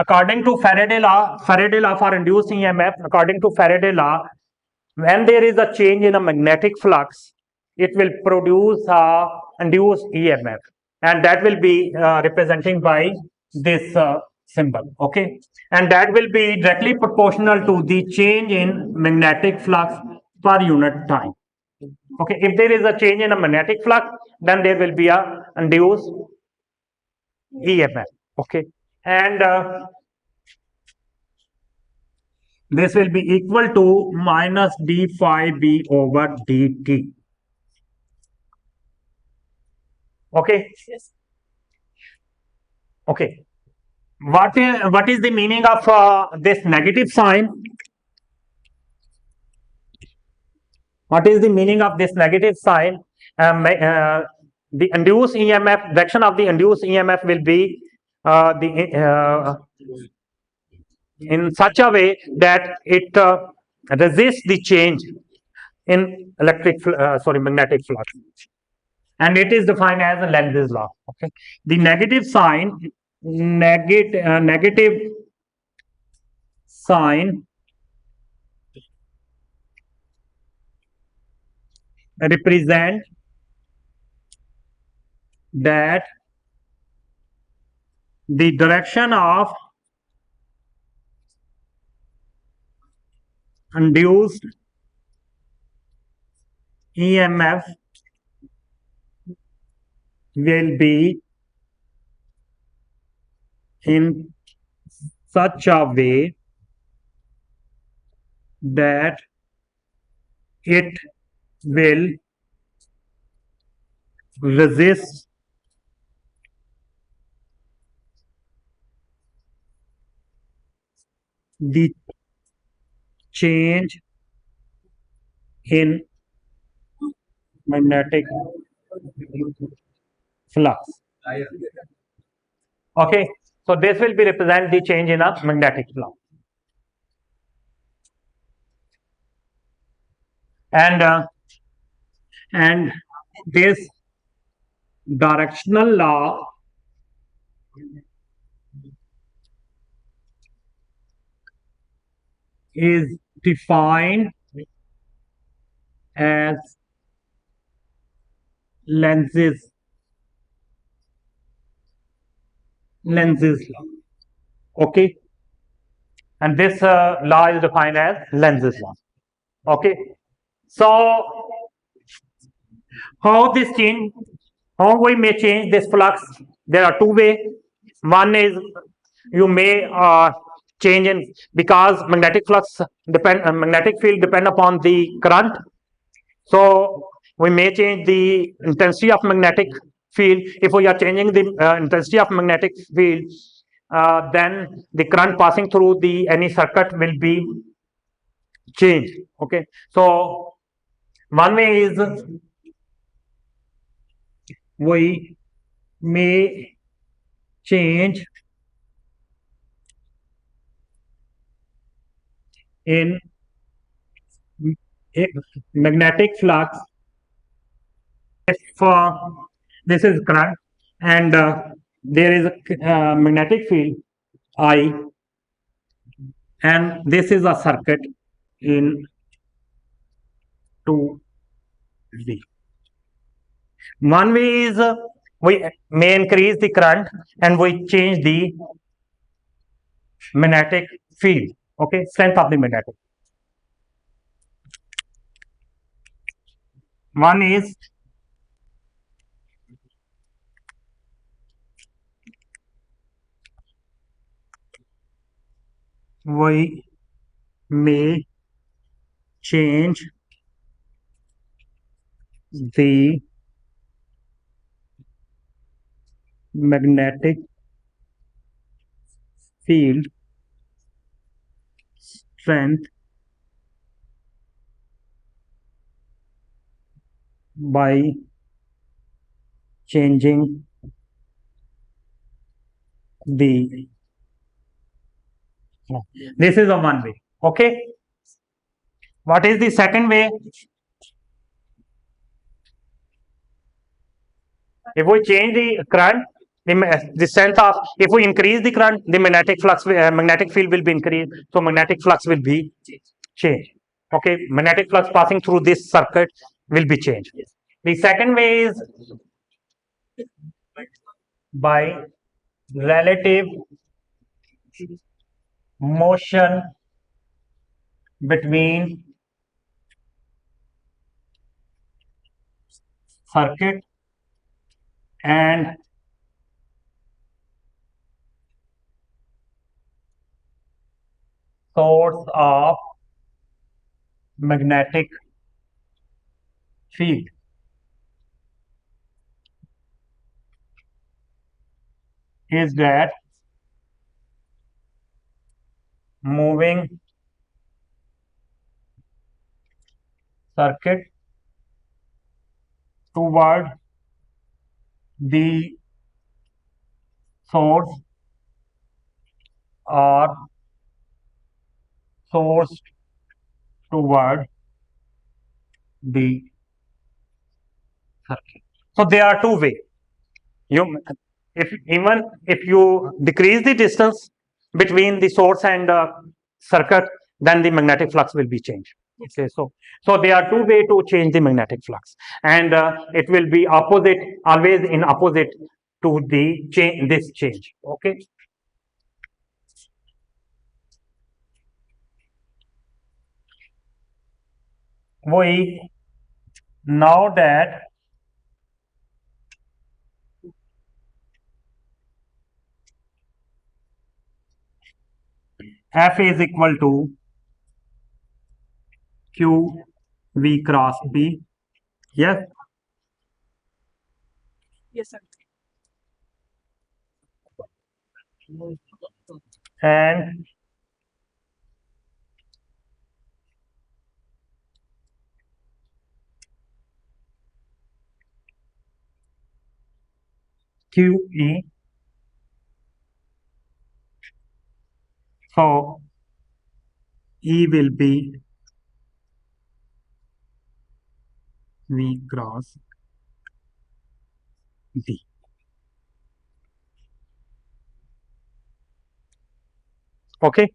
according to Faraday law for induced EMF, according to Faraday law, when there is a change in a magnetic flux, it will produce a induced EMF, and that will be representing by this symbol, okay, and that will be directly proportional to the change in magnetic flux per unit time. Okay, if there is a change in a magnetic flux, then there will be a induced EMF. Okay, and this will be equal to minus d phi b over dt. Okay. Yes. Okay. What is the meaning of this negative sign? What is the meaning of this negative sign? The induced EMF, direction of the induced EMF will be in such a way that it resists the change in magnetic flux, and it is defined as a Lenz's law. Okay, the negative sign, negative sign represent that the direction of induced EMF will be in such a way that it will resist the change in magnetic flux. Okay, so this will be represent the change in a magnetic flux. And this directional law is defined as Lenz's law. Okay, and this law is defined as Lenz's law. Okay, so how we may change this flux? There are two ways. One is you may change in, because magnetic flux magnetic field depend upon the current, so we may change the intensity of magnetic field. If we are changing the intensity of magnetic field, then the current passing through the any circuit will be changed. Okay, so one way is we may change in magnetic flux if this is current and there is a magnetic field I, and this is a circuit in 2V. One way is we may increase the current and we change the magnetic field, okay, strength of the magnetic. One is we may change the magnetic field strength by changing the, this is a one way. Okay, what is the second way? If we change the current, The strength of, if we increase the current, the magnetic field will be increased, so magnetic flux will be changed. Okay, magnetic flux passing through this circuit will be changed. The second way is by relative motion between circuit and source of magnetic field is that moving circuit toward the source or source toward the circuit. So there are two ways. If you decrease the distance between the source and circuit, then the magnetic flux will be changed. Okay, so there are two ways to change the magnetic flux, and it will be opposite, always in opposite to the change, this change. Okay. We know that F is equal to Q V cross B. Yes. Yes, sir. And QE. So E will be V cross B. Okay.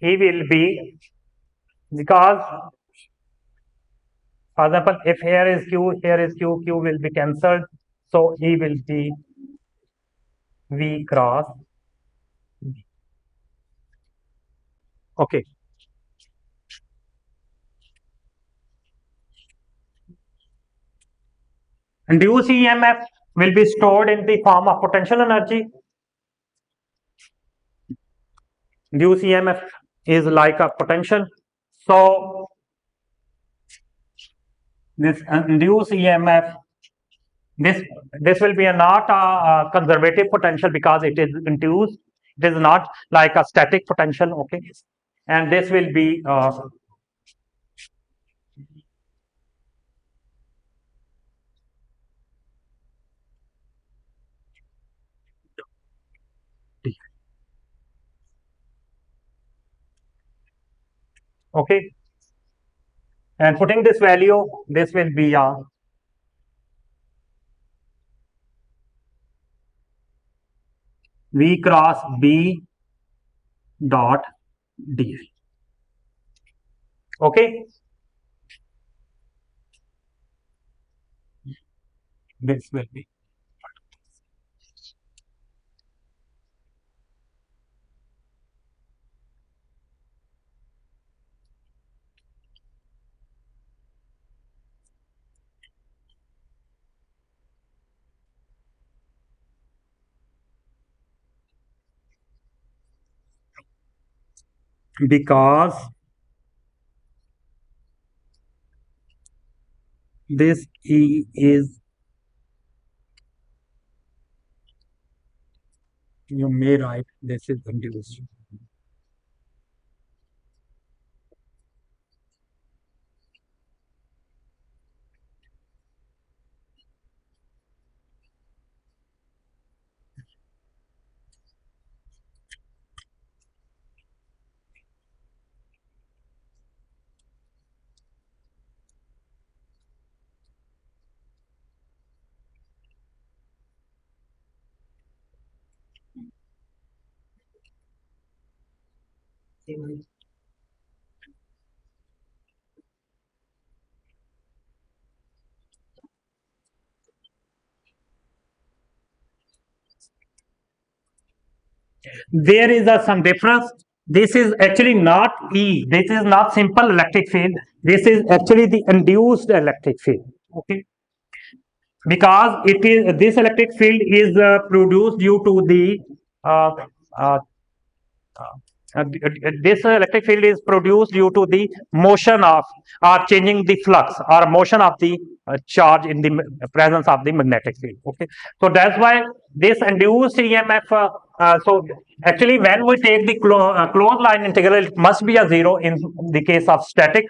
E will be, because, for example, if here is Q, here is Q, Q will be cancelled. So E will be V cross B. Okay. Induced EMF will be stored in the form of potential energy. Induced EMF is like a potential. So this induced EMF, this will be not a conservative potential because it is induced. It is not like a static potential. Okay, and this will be okay, and putting this value, this will be V cross B dot D. Okay, this will be because this E is, you may write this is induced. There is some difference. This is actually not E. This is not simple electric field. This is actually the induced electric field. Okay, because it is this electric field is produced due to the uh, uh, this electric field is produced due to the motion of or changing the flux or motion of the charge in the presence of the magnetic field. Okay, so that's why this induced EMF. So actually, when we take the closed line integral, it must be a zero in the case of static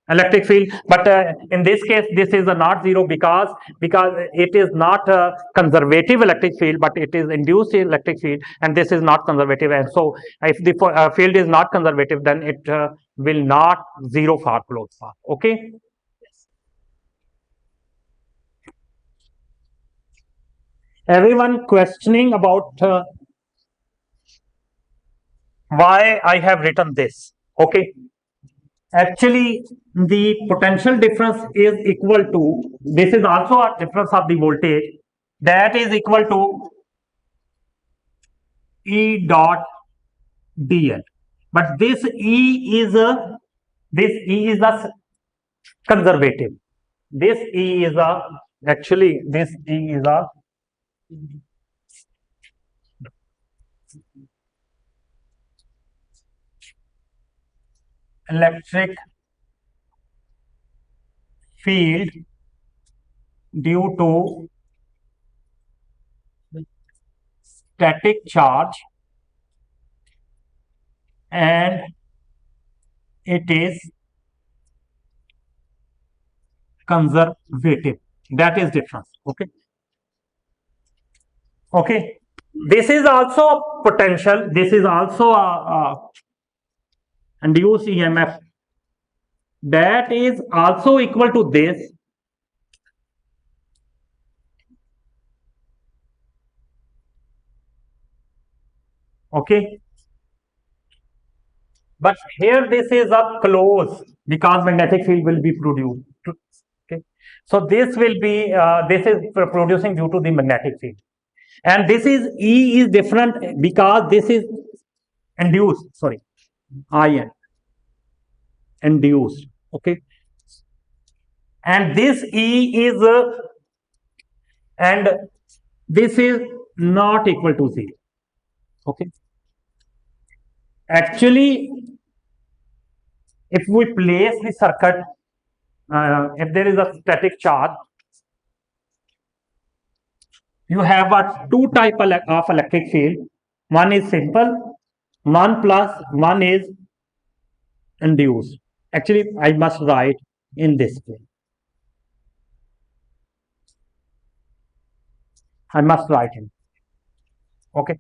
electric field, but in this case this is a not zero because it is not a conservative electric field, but it is induced electric field, and this is not conservative. And so if the field is not conservative, then it will not zero for closed path. Okay, everyone questioning about why I have written this? Okay, actually the potential difference is equal to, this is also a difference of the voltage, that is equal to E dot dl, but this E is a conservative. This E is a actually this E is a electric field due to static charge, and it is conservative. That is difference. Okay, okay, this is also a potential, this is also a induced EMF, that is also equal to this. Okay, but here this is a close because magnetic field will be produced. Okay, so this will be this is producing due to the magnetic field, and this is E is different because this is induced, sorry, ion induced. Okay, and this E is and this is not equal to 0. Okay, actually if we place the circuit, if there is a static charge, you have a two type of electric field. One is simple, one plus one is induced. Actually, I must write in this way. I must write in. Okay.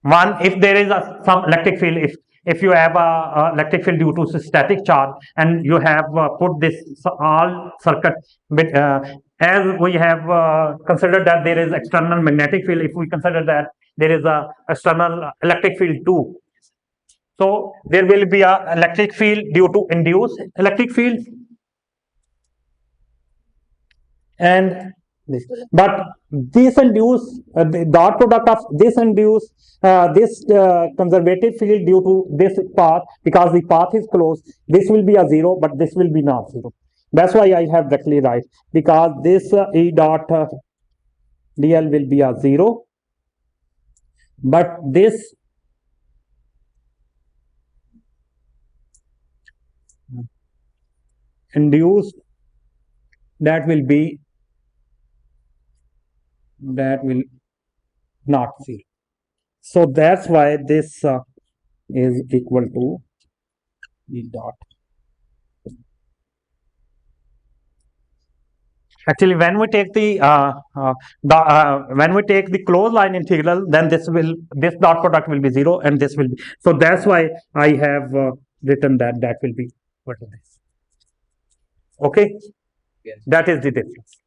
One, if there is some electric field, if you have a electric field due to static charge, and you have put this all circuit with, as we have considered that there is external magnetic field, if we consider that there is a external electric field too, so there will be a electric field due to induced electric field, and this. But this induced, the dot product of this induced, this conservative field due to this path, because the path is closed, this will be a 0, but this will be not 0. That's why I have directly write, because this E dot dl will be a 0, but this induced, that will not 0. So that's why this is equal to E dot. Actually, when we take the when we take the closed line integral, then this dot product will be 0, and this will be. So that's why I have written that will be equal to this. Okay, that is the difference.